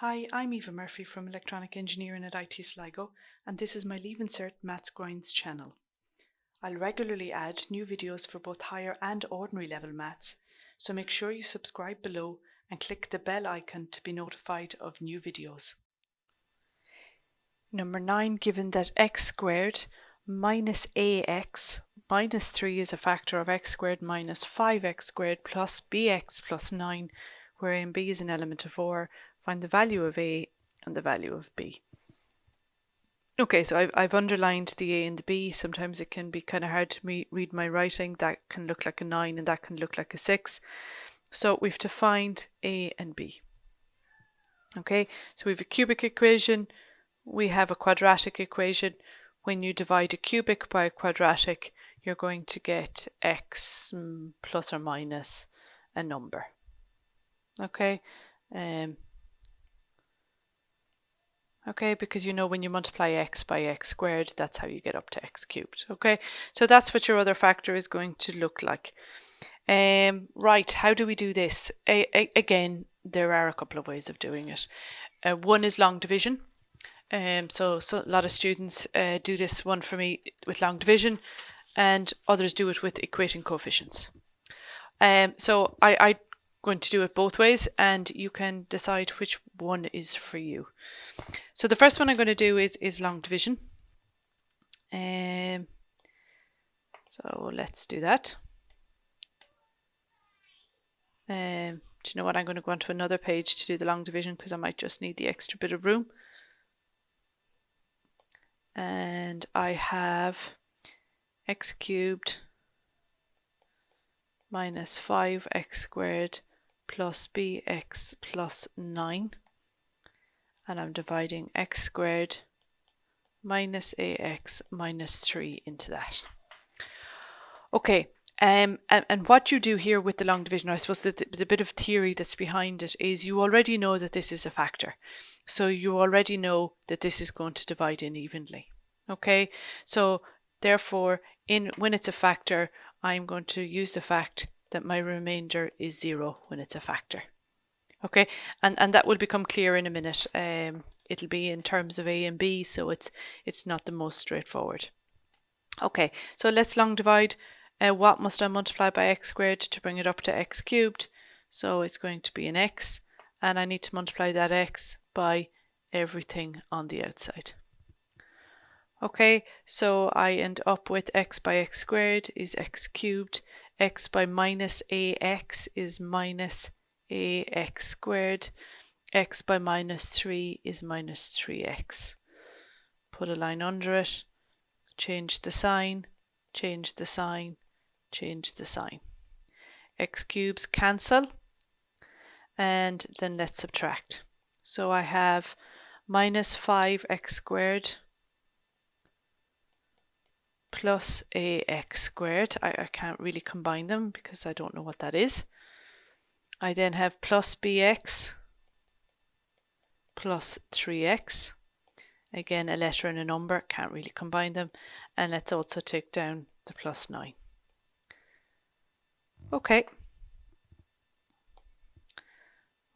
Hi, I'm Eva Murphy from Electronic Engineering at IT Sligo, and this is my Leaving Cert Maths Grinds channel. I'll regularly add new videos for both higher and ordinary level maths, so make sure you subscribe below and click the bell icon to be notified of new videos. Number 9, given that x squared minus ax minus 3 is a factor of x squared minus 5x squared plus bx plus 9, where a and b is an element of R, find the value of a and the value of b. Okay, so I've underlined the a and the b. Sometimes it can be kind of hard to read my writing. That can look like a 9 and that can look like a 6. So we have to find a and b. Okay, so we have a cubic equation. We have a quadratic equation. When you divide a cubic by a quadratic, you're going to get x plus or minus a number. Okay, okay, because you know when you multiply x by x squared, that's how you get up to x cubed. Okay, so that's what your other factor is going to look like. Right, how do we do this? Again, there are a couple of ways of doing it. One is long division. So a lot of students do this one for me with long division, and others do it with equating coefficients. So I'm going to do it both ways, and you can decide which one is for you. So the first one I'm going to do is long division. So let's do that. Do you know what? I'm going to go onto another page to do the long division because I might just need the extra bit of room. And I have x cubed minus 5x squared plus bx plus 9. And I'm dividing x squared minus ax minus 3 into that. Okay, and what you do here with the long division, I suppose the bit of theory that's behind it is you already know that this is a factor. So you already know that this is going to divide in evenly. Okay, so therefore, when it's a factor, I'm going to use the fact that my remainder is 0 when it's a factor. Okay, and that will become clear in a minute. It'll be in terms of a and b, so it's not the most straightforward. Okay, so let's long divide. What must I multiply by x squared to bring it up to x cubed? So it's going to be an x, and I need to multiply that x by everything on the outside. Okay, so I end up with x by x squared is x cubed, x by minus ax is minus ax squared, x by minus 3 is minus 3x. Put a line under it, change the sign, change the sign, change the sign. X cubes cancel, and then let's subtract. So I have minus 5x squared plus ax squared. I can't really combine them because I don't know what that is. I then have plus bx plus 3x. Again, a letter and a number, can't really combine them. And let's also take down the plus 9. Okay.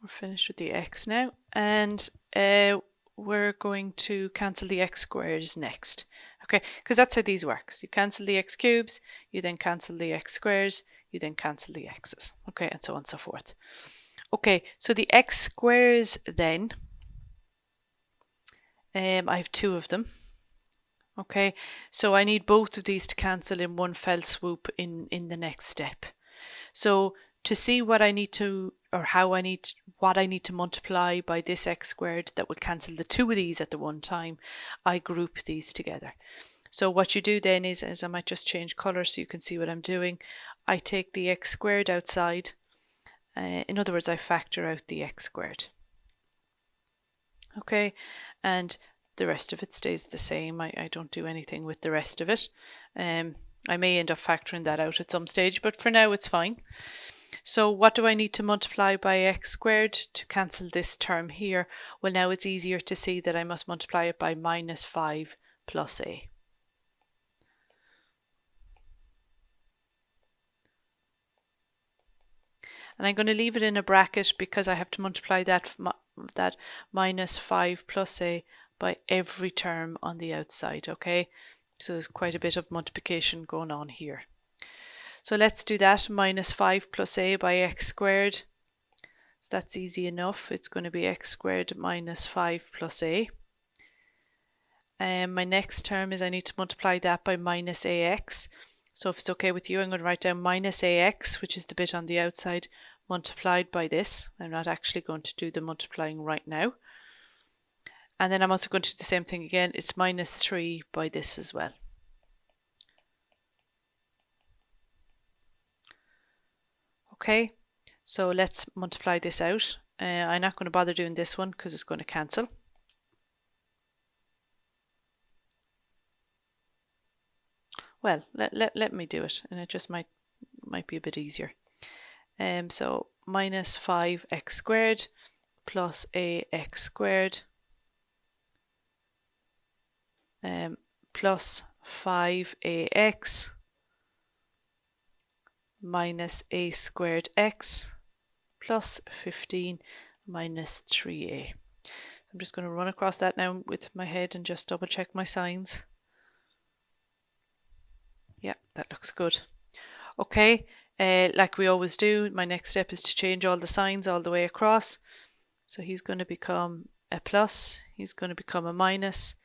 We're finished with the x now. And we're going to cancel the x squares next. Okay, because that's how these works. You cancel the x cubes, you then cancel the x squares, you then cancel the x's. Okay, and so on and so forth. Okay, so the x squares then, I have 2 of them. Okay, so I need both of these to cancel in one fell swoop in the next step. So to see what I need to, or what I need to multiply by this x squared that will cancel the 2 of these at the one time, I group these together. So what you do then is I might just change colour so you can see what I'm doing. I take the x squared outside. In other words, I factor out the x squared. Okay, and the rest of it stays the same. I don't do anything with the rest of it. I may end up factoring that out at some stage, but for now it's fine. So what do I need to multiply by x squared to cancel this term here? Well, now it's easier to see that I must multiply it by minus 5 plus a. And I'm going to leave it in a bracket because I have to multiply that that minus 5 plus a by every term on the outside, okay? So there's quite a bit of multiplication going on here. So let's do that, minus 5 plus a by x squared. So that's easy enough. It's going to be x squared minus 5 plus a. My next term is I need to multiply that by minus ax. So if it's okay with you, I'm going to write down minus ax, which is the bit on the outside, multiplied by this. I'm not actually going to do the multiplying right now. And then I'm also going to do the same thing again. It's minus 3 by this as well. Okay, so let's multiply this out. I'm not going to bother doing this one because it's going to cancel. Well, let me do it, and it just might be a bit easier. So minus 5x squared plus ax squared plus 5ax minus a squared x plus 15 minus 3a. I'm just going to run across that now with my head and just double check my signs. Yeah, that looks good. Okay, like we always do, my next step is to change all the signs all the way across. So he's going to become a plus, he's going to become a minus,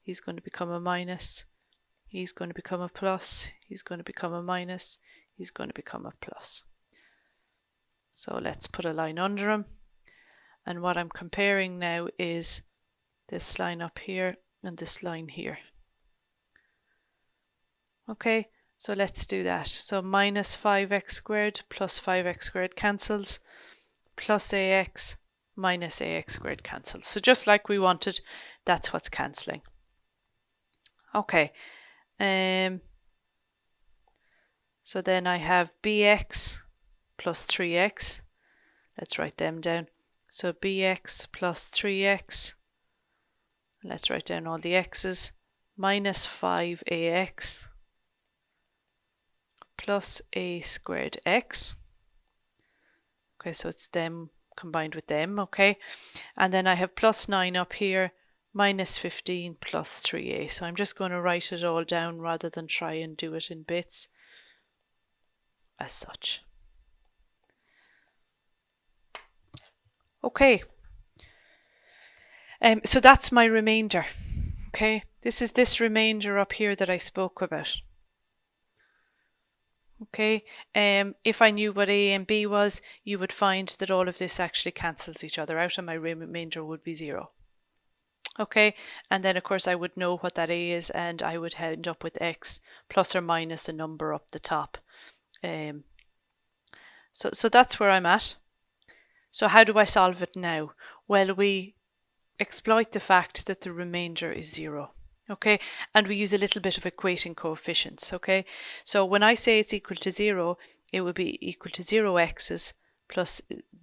he's going to become a minus, he's going to become a plus, he's going to become a minus, he's going to become a plus. So let's put a line under him. And what I'm comparing now is this line up here and this line here. Okay, so let's do that. So minus 5x squared plus 5x squared cancels, plus ax minus ax squared cancels. So just like we wanted, that's what's cancelling. Okay, so then I have bx plus 3x. Let's write them down. So bx plus 3x, let's write down all the x's, minus 5ax plus a squared x. Okay, so it's them combined with them, okay? And then I have plus 9 up here, minus 15 plus 3a. So I'm just going to write it all down rather than try and do it in bits as such. Okay, so that's my remainder. Okay, this is this remainder up here that I spoke about. Okay, if I knew what a and b was, you would find that all of this actually cancels each other out and my remainder would be 0. Okay, and then of course I would know what that a is and I would end up with x plus or minus a number up the top. So that's where I'm at. So how do I solve it now? Well, we exploit the fact that the remainder is 0. Okay, and we use a little bit of equating coefficients. Okay, so when I say it's equal to 0, it would be equal to 0 x's plus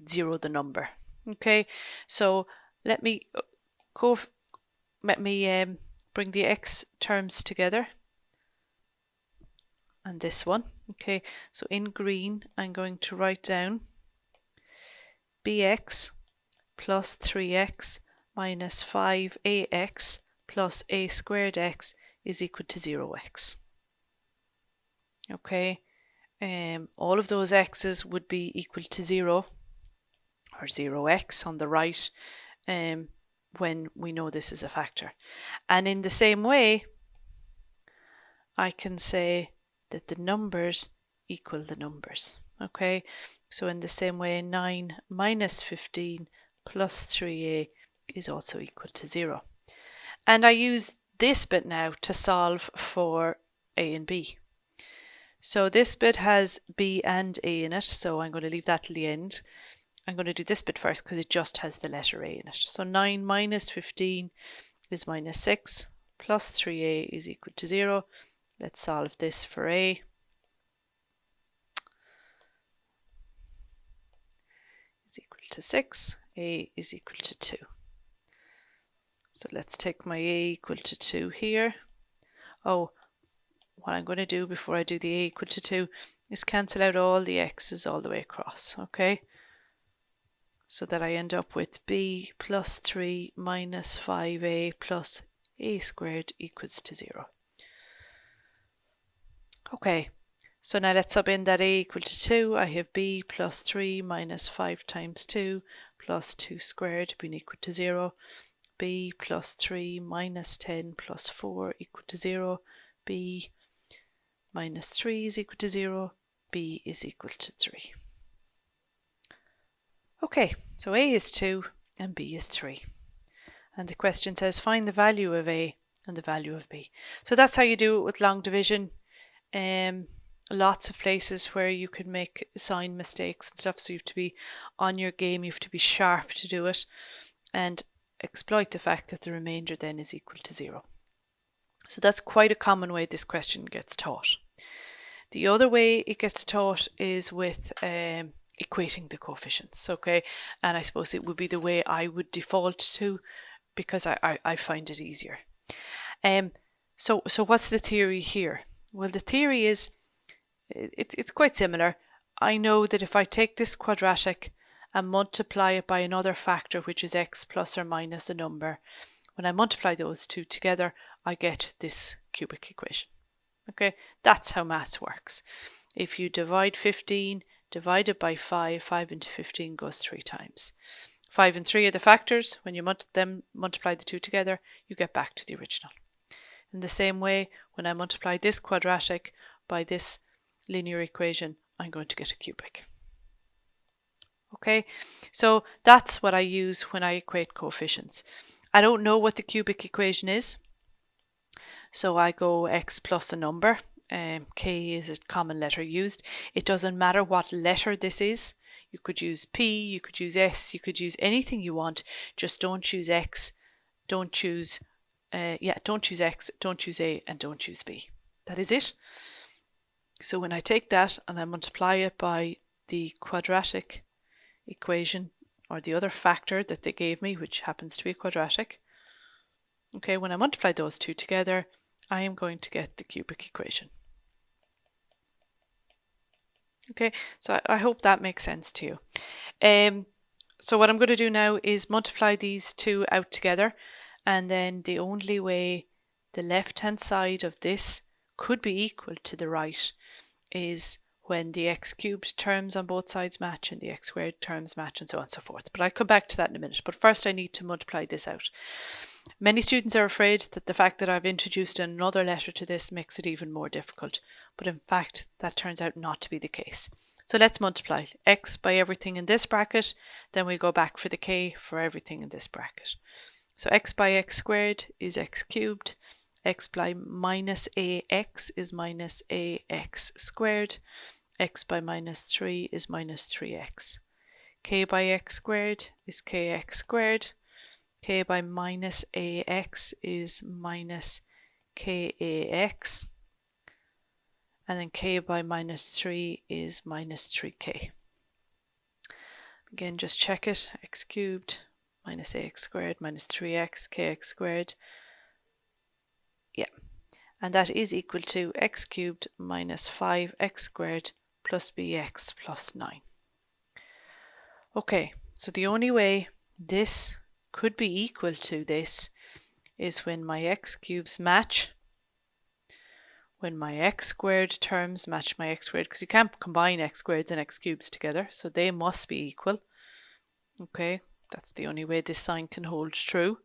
0 the number. Okay, so let me bring the x terms together and this one. Okay, so in green I'm going to write down bx plus 3x minus 5ax plus a squared x is equal to 0x. Okay, all of those x's would be equal to 0 or 0x on the right when we know this is a factor. And in the same way, I can say that the numbers equal the numbers. Okay, so in the same way, 9 minus 15 plus 3a is also equal to 0. And I use this bit now to solve for a and b. So this bit has b and a in it, so I'm going to leave that till the end. I'm going to do this bit first because it just has the letter a in it. So 9 minus 15 is minus 6 plus 3a is equal to 0. Let's solve this for a. Is equal to 6, a is equal to 2. So let's take my a equal to 2 here. Oh, what I'm going to do before I do the a equal to 2 is cancel out all the x's all the way across, okay? so that I end up with b plus 3 minus 5a plus a squared equals to 0. Okay, so now let's sub in that a equal to 2. I have b plus 3 minus 5 times 2 plus 2 squared being equal to 0. b plus 3 minus 10 plus 4 equal to 0. b minus 3 is equal to 0. b is equal to 3. Okay, so a is 2 and b is 3. And the question says find the value of a and the value of b. So that's how you do it with long division. Lots of places where you can make sign mistakes and stuff, so you have to be on your game, you have to be sharp to do it and exploit the fact that the remainder then is equal to 0. So that's quite a common way this question gets taught. The other way it gets taught is with equating the coefficients, okay? And I suppose it would be the way I would default to, because I find it easier. So what's the theory here? Well, the theory is, it's quite similar. I know that if I take this quadratic and multiply it by another factor, which is x plus or minus a number, when I multiply those two together, I get this cubic equation. Okay, that's how maths works. If you divide 15, divide it by 5, 5 into 15 goes 3 times. 5 and 3 are the factors. When you multiply the two together, you get back to the original. In the same way, when I multiply this quadratic by this linear equation, I'm going to get a cubic. Okay, so that's what I use when I equate coefficients. I don't know what the cubic equation is, so I go x plus a number. K is a common letter used. It doesn't matter what letter this is. You could use P, you could use S, you could use anything you want. Just don't choose X, don't choose don't choose X, don't choose A, and don't choose B. That is it. So when I take that and I multiply it by the quadratic equation, or the other factor that they gave me, which happens to be quadratic, okay, when I multiply those two together, I am going to get the cubic equation. Okay, so I hope that makes sense to you. So what I'm going to do now is multiply these two out together, and then the only way the left-hand side of this could be equal to the right is when the x cubed terms on both sides match and the x squared terms match, and so on and so forth. But I'll come back to that in a minute. But first I need to multiply this out. Many students are afraid that the fact that I've introduced another letter to this makes it even more difficult. But in fact, that turns out not to be the case. So let's multiply x by everything in this bracket, then we go back for the k for everything in this bracket. So x by x squared is x cubed, x by minus ax is minus ax squared, x by minus 3 is minus 3x. K by x squared is kx squared, k by minus ax is minus kax, and then k by minus 3 is minus 3k. Again, just check it, x cubed minus ax squared minus 3x, kx squared. Yeah, and that is equal to x cubed minus 5x squared plus bx plus 9. Okay, so the only way this could be equal to this is when my x cubes match, when my x squared terms match my x squared, because you can't combine x squareds and x cubes together, so they must be equal. Okay, that's the only way this sign can hold true.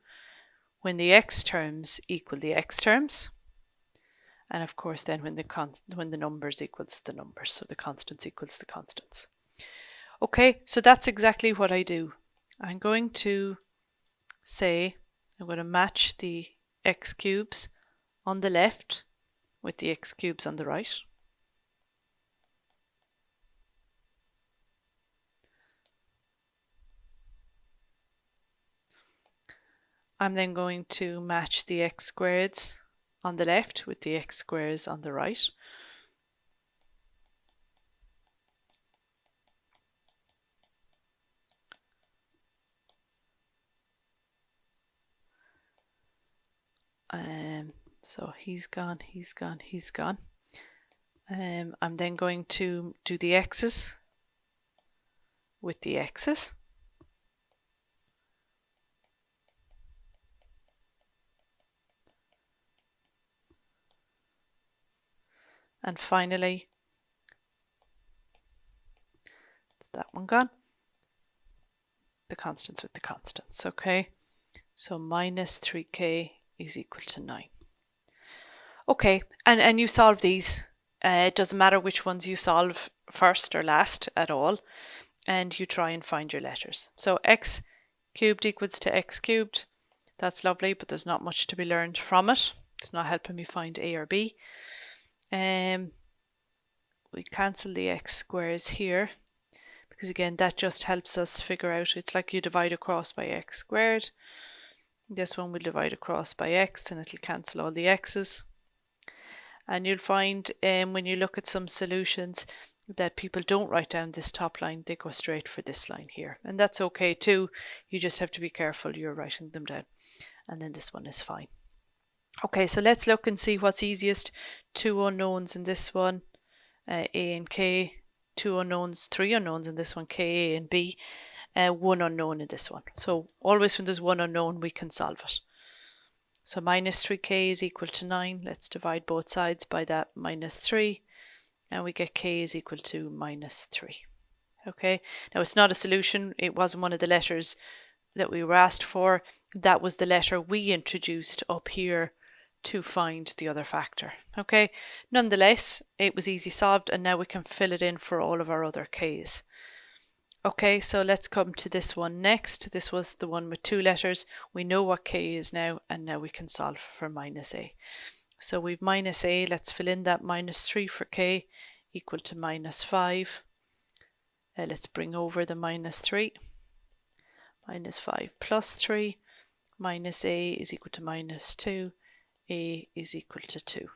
When the x terms equal the x terms, and of course then when the numbers equals the numbers, so the constants equals the constants. Okay, so that's exactly what I do. I'm going to say I'm going to match the x cubes on the left with the x cubes on the right. I'm then going to match the x squareds on the left with the x squares on the right. So he's gone, he's gone, he's gone. I'm then going to do the x's with the x's. And finally, is that one gone? The constants with the constants, okay? So minus 3k is equal to 9. Okay, and you solve these. It doesn't matter which ones you solve first or last at all. And you try and find your letters. So x cubed equals to x cubed. That's lovely, but there's not much to be learned from it. It's not helping me find a or b. We cancel the x squares here, because again that just helps us figure out, it's like you divide across by x squared. This one will divide across by x and it'll cancel all the x's. And you'll find when you look at some solutions that people don't write down this top line, they go straight for this line here. And that's okay too. You just have to be careful you're writing them down. And then this one is fine. Okay, so let's look and see what's easiest. 2 unknowns in this one, a and k. 2 unknowns, 3 unknowns in this one, k, a and b. 1 unknown in this one. So always when there's one unknown, we can solve it. So minus 3k is equal to 9. Let's divide both sides by that minus 3. And we get k is equal to minus 3. Okay, now it's not a solution. It wasn't one of the letters that we were asked for. That was the letter we introduced up here to find the other factor. Okay, nonetheless, it was easy solved, and now we can fill it in for all of our other k's. Okay, so let's come to this one next. This was the one with 2 letters. We know what k is now, and now we can solve for minus a. So we've minus a, let's fill in that minus 3 for k, equal to minus 5. Let's bring over the minus 3. Minus 5 plus 3, minus a is equal to minus 2, a is equal to 2.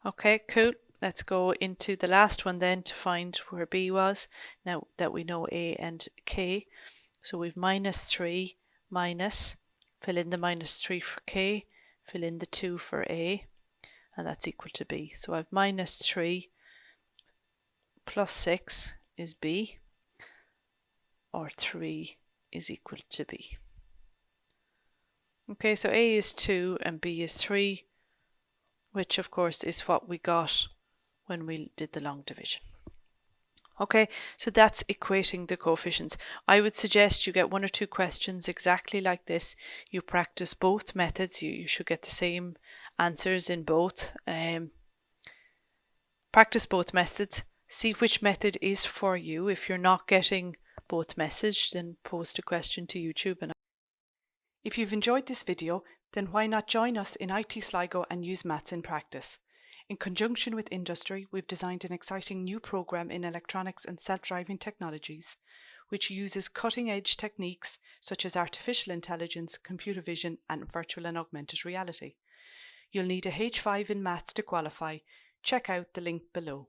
Okay, cool. Let's go into the last one then to find where b was, now that we know a and k. So we've minus 3, minus, fill in the minus 3 for k, fill in the 2 for a, and that's equal to b. So I've minus 3 plus 6 is b, or 3 is equal to b. Okay, so a is 2 and b is 3, which of course is what we got when we did the long division. Okay, so that's equating the coefficients. I would suggest you get 1 or 2 questions exactly like this. You practice both methods. You should get the same answers in both. Practice both methods. See which method is for you. If you're not getting both methods, then post a question to YouTube. And if you've enjoyed this video, then why not join us in IT Sligo and use Maths in practice. In conjunction with industry, we've designed an exciting new program in electronics and self-driving technologies, which uses cutting-edge techniques such as artificial intelligence, computer vision, and virtual and augmented reality. You'll need a H5 in Maths to qualify. Check out the link below.